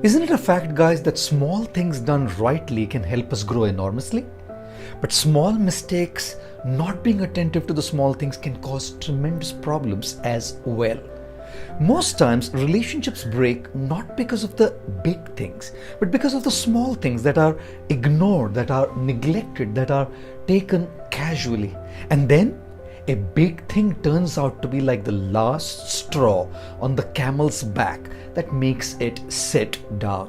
Isn't it a fact, guys, that small things done rightly can help us grow enormously? But small mistakes, not being attentive to the small things, can cause tremendous problems as well. Most times, relationships break not because of the big things, but because of the small things that are ignored, that are neglected, that are taken casually. And then a big thing turns out to be like the last straw on the camel's back that makes it sit down.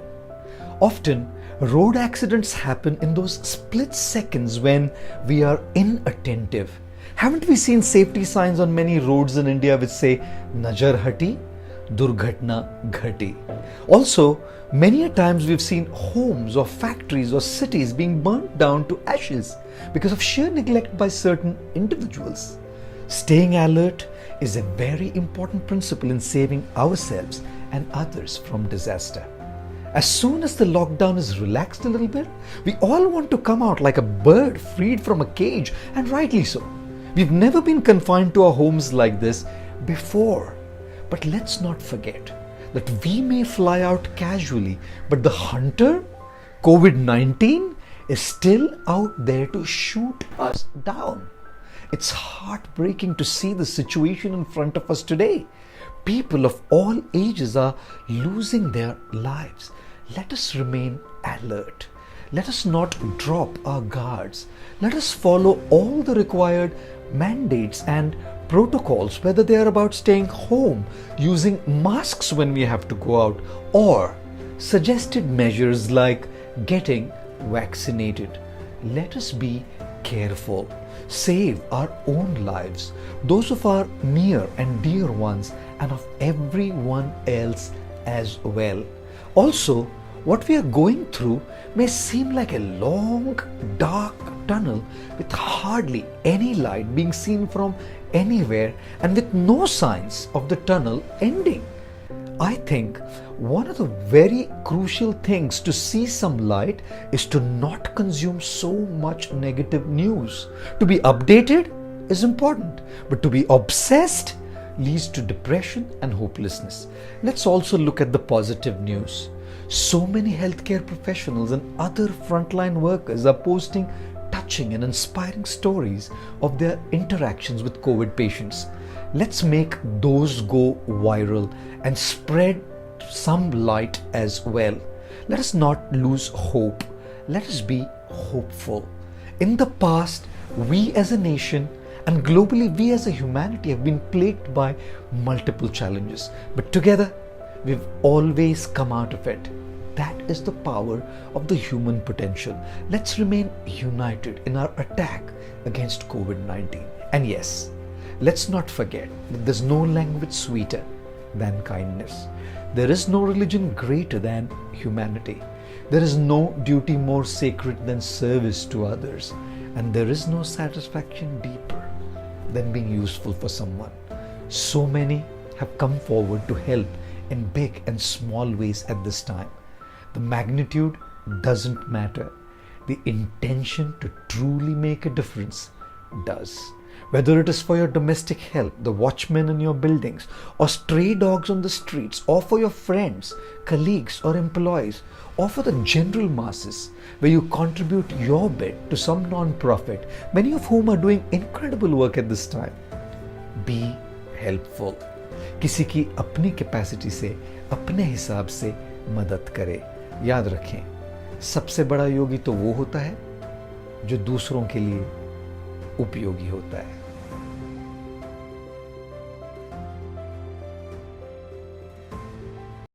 Often, road accidents happen in those split seconds when we are inattentive. Haven't we seen safety signs on many roads in India which say Najar hati, Durghatna ghati? Also, many a times we've seen homes or factories or cities being burnt down to ashes because of sheer neglect by certain individuals. Staying alert is a very important principle in saving ourselves and others from disaster. As soon as the lockdown is relaxed a little bit, we all want to come out like a bird freed from a cage, and rightly so. We've never been confined to our homes like this before. But let's not forget that we may fly out casually, but the hunter, COVID-19, is still out there to shoot us down. It's heartbreaking to see the situation in front of us today. People of all ages are losing their lives. Let us remain alert. Let us not drop our guards. Let us follow all the required mandates and protocols, whether they are about staying home, using masks when we have to go out, or suggested measures like getting vaccinated. Let us be careful. Save our own lives, those of our near and dear ones, and of everyone else as well. Also, what we are going through may seem like a long, dark tunnel with hardly any light being seen from anywhere and with no signs of the tunnel ending. I think one of the very crucial things to see some light is to not consume so much negative news. To be updated is important, but to be obsessed leads to depression and hopelessness. Let's also look at the positive news. So many healthcare professionals and other frontline workers are posting touching and inspiring stories of their interactions with COVID patients. Let's make those go viral and spread some light as well. Let us not lose hope. Let us be hopeful. In the past, we as a nation and globally we as a humanity have been plagued by multiple challenges. But together, we've always come out of it. That is the power of the human potential. Let's remain united in our attack against COVID-19. And yes, let's not forget that there's no language sweeter than kindness. There is no religion greater than humanity. There is no duty more sacred than service to others. And there is no satisfaction deeper than being useful for someone. So many have come forward to help in big and small ways at this time. The magnitude doesn't matter. The intention to truly make a difference does. Whether it is for your domestic help, the watchmen in your buildings, or stray dogs on the streets, or for your friends, colleagues, or employees, or for the general masses, where you contribute your bit to some non-profit, many of whom are doing incredible work at this time. Be helpful. किसी की अपनी capacity से, अपने हिसाब से मदद करे. याद रखें, सबसे बड़ा योगी तो वो होता है जो दूसरों के लिए उपयोगी होता है.